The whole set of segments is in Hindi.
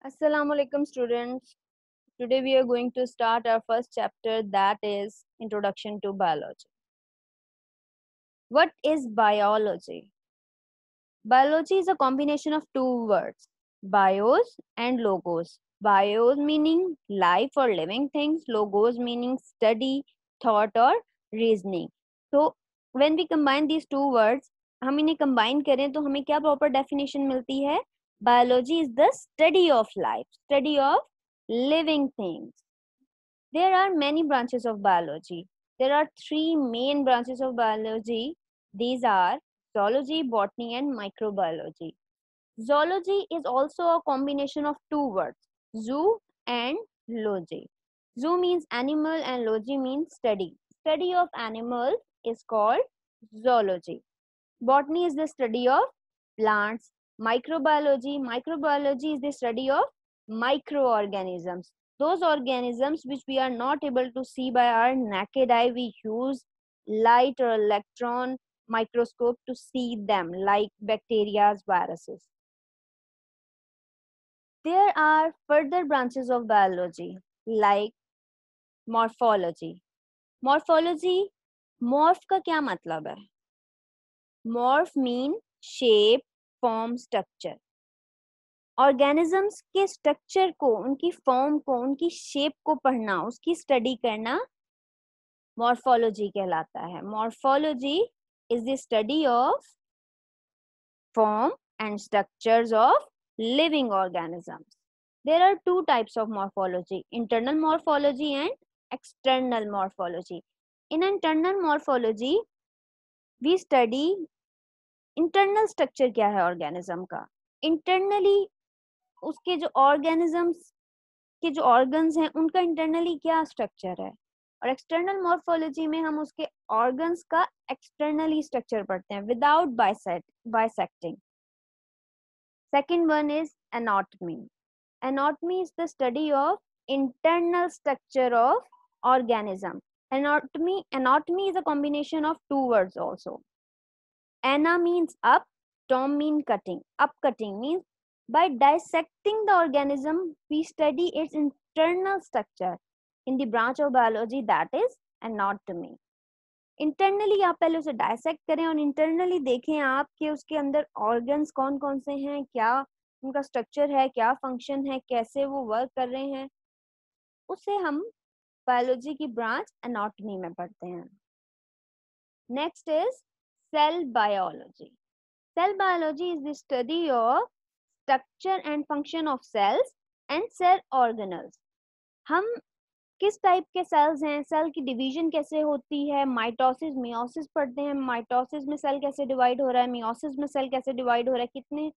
Assalamu alaikum students. Today we are going to start our first chapter, that is Introduction to Biology. What is biology? Biology is a combination of two words, bios and logos. Bios meaning life or living things, logos meaning study, thought or reasoning. So when we combine these two words, हम इन्हें combine करें तो हमें क्या proper definition मिलती है? Biology is the study of life, study of living things. There are many branches of biology. There are three main branches of biology. These are zoology, botany, and microbiology. Zoology is also a combination of two words, zoo and logy. Zoo means animal and logy means study. Study of animals is called zoology. Botany is the study of plants. Microbiology is the study of microorganisms. Those organisms which we are not able to see by our naked eye, we use light or electron microscope to see them, like bacteria, viruses. There are further branches of biology like morphology. Morphology, morph का क्या मतलब है? Morph mean shape, form, structure. Organisms के स्ट्रक्चर को, उनकी फॉर्म को, उनकी शेप को पढ़ना, उसकी स्टडी करना मॉर्फोलॉजी कहलाता है. Morphology is the study of form and structures of living organisms. There are two types of morphology, internal morphology and external morphology. In internal morphology, we study internal structure क्या है organism का. Internally उसके जो organisms के जो ऑर्गन्स हैं उनका इंटरनली क्या स्ट्रक्चर है, और एक्सटर्नल मॉर्फोलॉजी में हम उसके ऑर्गन्स का एक्सटर्नली स्ट्रक्चर पढ़ते हैं without bisecting. Second one is anatomy. Anatomy is the study of internal structure of organism. Anatomy is a combination of two words also. Ana means up, tom mean cutting. Up cutting means by dissecting the organism, we study its internal structure in the branch of biology, that is anatomy. Internally आप पहले उसे dissect करें और internally देखें आप कि उसके अंदर organs कौन कौन से हैं, क्या उनका structure है, क्या function है, कैसे वो work कर रहे हैं, उसे हम biology की branch anatomy में पढ़ते हैं. Next is cell biology. Cell biology is the study of structure and function of cells and cell organelles. हम किस टाइप के सेल्स हैं, सेल की डिवीजन कैसे होती है, माइटोसिस मियोसिस पढ़ते हैं. माइटोसिस में सेल कैसे डिवाइड हो रहा है, मियोसिस में सेल कैसे डिवाइड हो रहा है, कितने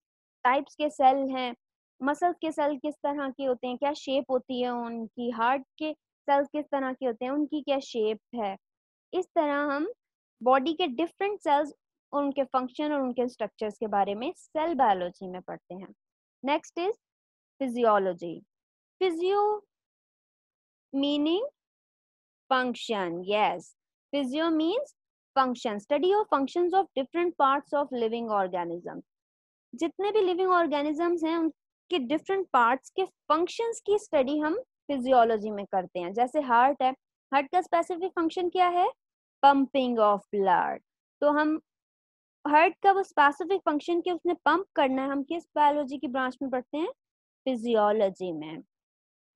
टाइप्स के सेल हैं, मसल्स के सेल किस तरह के होते हैं, क्या शेप होती है उनकी, हार्ट के सेल्स किस तरह के होते हैं, उनकी क्या शेप है. इस तरह हम बॉडी के डिफरेंट सेल्स और उनके फंक्शन और उनके स्ट्रक्चर्स के बारे में सेल बायोलॉजी में पढ़ते हैं. Next is physiology. Physio meaning function. Yes, physio means function. Study of functions of different parts of living organism. जितने भी लिविंग ऑर्गेनिजम्स हैं उनके डिफरेंट पार्ट्स के फंक्शंस की स्टडी हम फिजियोलॉजी में करते हैं. जैसे हार्ट है, हार्ट का स्पेसिफिक फंक्शन क्या है, पंपिंग ऑफ ब्लड. तो हम हार्ट का वो स्पेसिफिक फंक्शन कि उसने पंप करना है, हम किस बायोलॉजी की ब्रांच में पढ़ते हैं, फिजियोलॉजी में.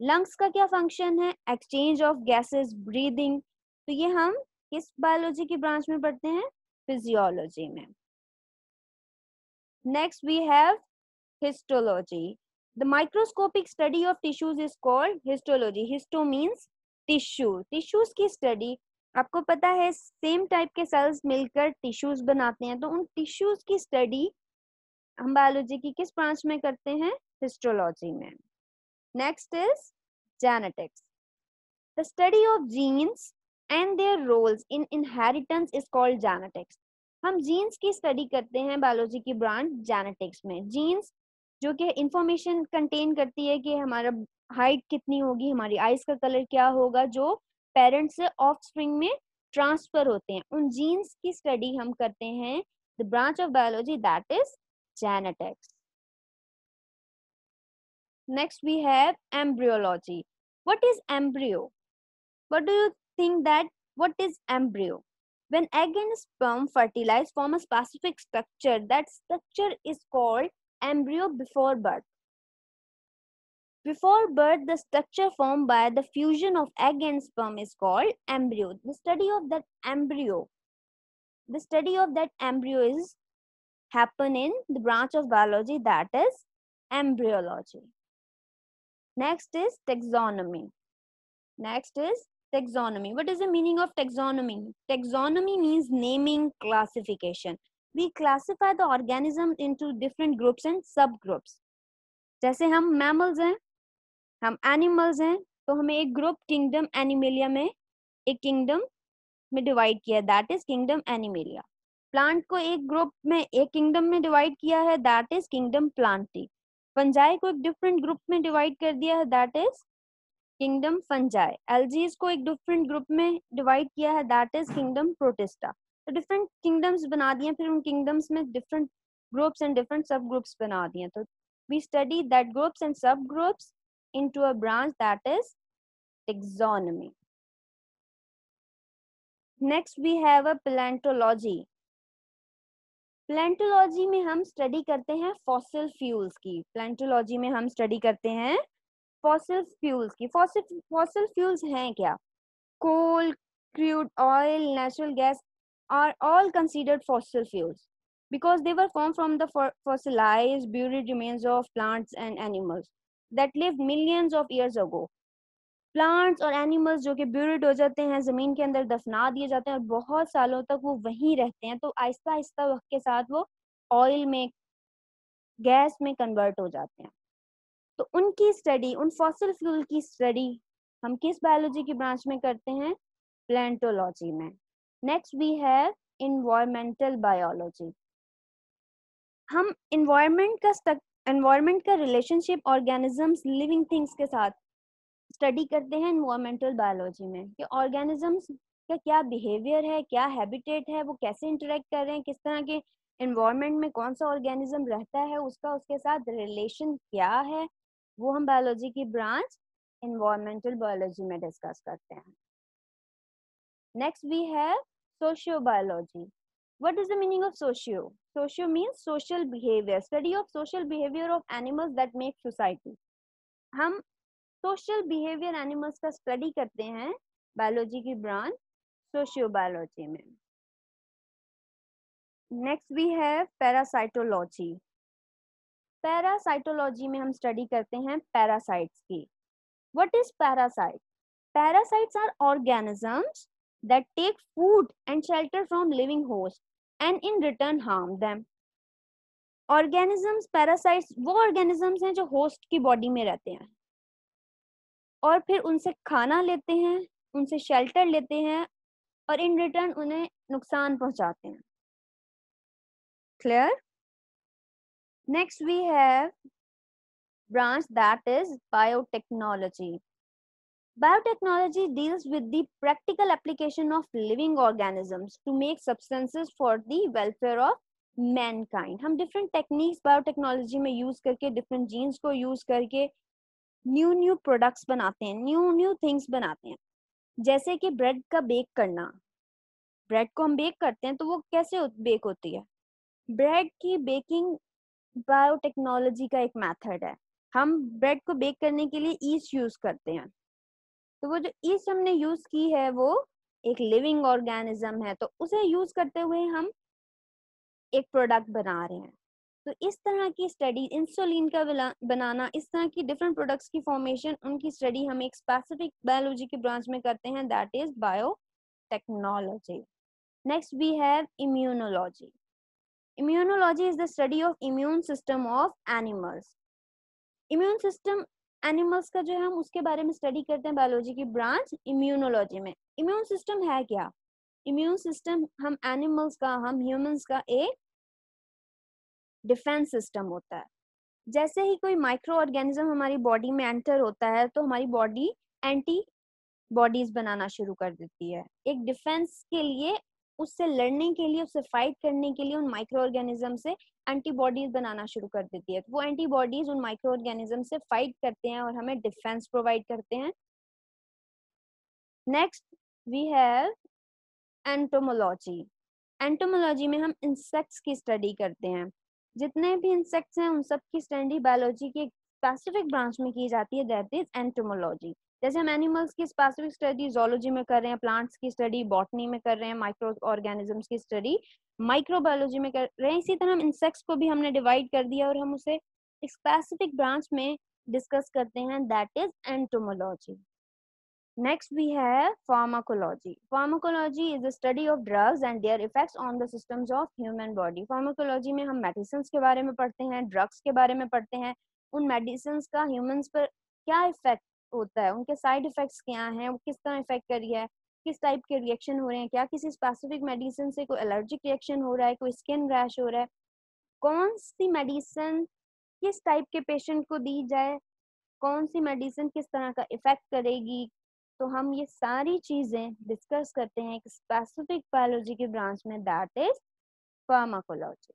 लंग्स का क्या फंक्शन है, एक्सचेंज ऑफ गैसेस, ब्रीदिंग. तो ये हम किस बायोलॉजी की ब्रांच में पढ़ते हैं, फिजियोलॉजी में. Next we have histology. The microscopic study of tissues is called histology. Histo means tissue. Tissues की स्टडी, आपको पता है सेम टाइप के सेल्स मिलकर टिश्यूज बनाते हैं, तो उन टिश्यूज की स्टडी हम बायोलॉजी की किस ब्रांच में करते हैं, हिस्टोलॉजी में. Next is genetics. The study of genes and their roles in inheritance is called genetics. हम जीन्स की स्टडी करते हैं बायोलॉजी की ब्रांच जेनेटिक्स में. जीन्स जो कि इंफॉर्मेशन कंटेन करती है कि हमारा हाइट कितनी होगी, हमारी आईज का कलर क्या होगा, जो पेरेंट्स से ऑफस्प्रिंग में ट्रांसफर होते हैं, उन जीन्स की स्टडी हम करते हैं. The branch of biology that is genetics. Next we have embryology. What is embryo? What do you think that what is embryo? When egg and sperm fertilize, form a specific structure. That structure is called embryo before birth. Before birth, the structure formed by the fusion of egg and sperm is called embryo. The study of that embryo is happen in the branch of biology that is embryology. Next is taxonomy. What is the meaning of taxonomy? Taxonomy means naming, classification. We classify the organism into different groups and subgroups. जैसे हम mammals हैं, हम animals हैं, तो हमें एक ग्रुप किंगडम एनिमेलिया में एक किंगडम में डिवाइड किया, that is kingdom animalia. Plant को एक ग्रुप में एक किंगडम में डिवाइड किया है, that is kingdom plantae. Fungi को एक डिफरेंट ग्रुप में डिवाइड कर दिया है, that is kingdom fungi. Algae को एक डिफरेंट ग्रुप में डिवाइड किया है, दैट इज किंगडम प्रोटिस्टा. तो डिफरेंट किंगडम्स बना दिए, फिर उन किंगडम्स में different groups and different sub groups बना दिए. तो we study that groups and sub groups into a branch that is taxonomy. Next we have a paleontology. Paleontology में हम स्टडी करते हैं फॉसिल फ्यूल्स की. Paleontology में हम स्टडी करते हैं फॉसिल फ्यूल्स की. फॉसिल फ्यूल्स हैं क्या? Coal, crude oil, natural gas are all considered fossil fuels because they were formed from the fossilized buried remains of plants and animals that lived millions of years ago. Plants और एनिमल्स जो कि ब्यूरिड हो जाते हैं, जमीन के अंदर दफना दिए जाते हैं और बहुत सालों तक वो वहीं रहते हैं, तो आहिस्ता आहिस्ता वक्त के साथ वो ऑयल में, गैस में कन्वर्ट हो जाते हैं. तो उनकी स्टडी, उन फॉसिल फ्यूल की स्टडी हम किस बायोलॉजी की ब्रांच में करते हैं? प्लेंटोलॉजी में. Next we have environmental biology. हम एनवायरमेंट का रिलेशनशिप ऑर्गेनिजम्स, लिविंग थिंग्स के साथ स्टडी करते हैं एनवायरमेंटल बायोलॉजी में कि ऑर्गेनिजम्स का क्या बिहेवियर है, क्या हैबिटेट है, वो कैसे इंटरेक्ट कर रहे हैं, किस तरह के एनवायरमेंट में कौन सा ऑर्गेनिज्म रहता है, उसका उसके साथ रिलेशन क्या है, वो हम बायोलॉजी की ब्रांच एनवायरमेंटल बायोलॉजी में डिस्कस करते हैं. Next we have socio biology. What is the meaning of socio? Socio means social behaviour, study of social behaviour of animals that make society. हम सोशल बिहेवियर एनिमल्स का स्टडी करते हैं बायोलॉजी की ब्रांच सोशियो बायोलॉजी में. Next we have parasitology. Parasitology में हम स्टडी करते हैं पैरासाइट्स की. What is parasite? Parasites are organisms that take food and shelter from living host and in return harm them. Organisms, parasites वो ऑर्गेनिजम्स हैं जो होस्ट की बॉडी में रहते हैं और फिर उनसे खाना लेते हैं, उनसे शेल्टर लेते हैं और इन रिटर्न उन्हें नुकसान पहुंचाते हैं. Clear? Next we have branch that is biotechnology. Biotechnology deals with the practical application of living organisms to make substances for the welfare of mankind. हम different techniques biotechnology में use करके, different genes को use करके न्यू प्रोडक्ट्स बनाते हैं, न्यू थिंग्स बनाते हैं. जैसे कि ब्रेड का बेक करना. ब्रेड को हम बेक करते हैं तो वो कैसे बेक होती है? ब्रेड की बेकिंग बायोटेक्नोलॉजी का एक मेथड है. हम ब्रेड को बेक करने के लिए ईस्ट यूज करते हैं, तो वो जो ईस्ट हमने यूज की है वो एक लिविंग ऑर्गेनिज्म है, तो उसे यूज करते हुए हम एक प्रोडक्ट बना रहे हैं. तो इस तरह की स्टडी, इंसुलिन का बनाना, इस तरह की डिफरेंट प्रोडक्ट्स की फॉर्मेशन, उनकी स्टडी हम एक स्पेसिफिक बायोलॉजी के ब्रांच में करते हैं, that is biotechnology. Next we have immunology. Immunology is the study of immune system of animals. Immune system animals का जो है हम उसके बारे में स्टडी करते हैं बायोलॉजी की ब्रांच इम्यूनोलॉजी में. इम्यून सिस्टम है क्या? इम्यून सिस्टम हम एनिमल्स का, हम ह्यूमंस का एक डिफेंस सिस्टम होता है. जैसे ही कोई माइक्रो ऑर्गेनिज्म हमारी बॉडी में एंटर होता है तो हमारी बॉडी एंटी बॉडीज बनाना शुरू कर देती है. एक डिफेंस के लिए उससे लड़ने के लिए, उससे फाइट करने के लिए उन माइक्रो ऑर्गेनिज्म से एंटीबॉडीज बनाना शुरू कर देती है। तो वो एंटीबॉडीज उन माइक्रो ऑर्गेनिज्म से फाइट करते हैं और हमें डिफेंस प्रोवाइड करते हैं। Next we have entomology. Entomology में हम इंसेक्ट्स की स्टडी करते हैं। जितने भी इंसेक्ट्स हैं उन सब की स्टडी बायोलॉजी की एक स्पेसिफिक ब्रांच में की जाती है, दैट इज एंटोमोलॉजी। जैसे हम एनिमल्स की स्पेसिफिक स्टडी जोलॉजी में कर रहे हैं, प्लांट्स की स्टडी बॉटनी में कर रहे हैं, माइक्रो ऑर्गेनिजम्स की स्टडी माइक्रोबायोलॉजी में कर रहे हैं, इसी तरह हम इंसेक्ट्स को भी हमने डिवाइड कर दिया और हम उसे एक स्पेसिफिक ब्रांच में डिस्कस करते हैं, that is entomology. Next, we have pharmacology. Pharmacology is the study of drugs and their effects on the systems of human body. Pharmacology में हम medicines के बारे में पढ़ते हैं, drugs के बारे में पढ़ते हैं, उन medicines का humans पर क्या effect होता है, उनके side effects क्या हैं, वो किस तरह effect कर रही है, किस टाइप के रिएक्शन हो रहे हैं, क्या किसी स्पेसिफिक मेडिसिन से कोई एलर्जिक रिएक्शन हो रहा है, कोई स्किन रैश हो रहा है, कौन सी मेडिसिन किस टाइप के पेशेंट को दी जाए, कौन सी मेडिसिन किस तरह का इफेक्ट करेगी। तो हम ये सारी चीजें डिस्कस करते हैं एक स्पेसिफिक बायोलॉजी के ब्रांच में, दैट इज फार्माकोलॉजी।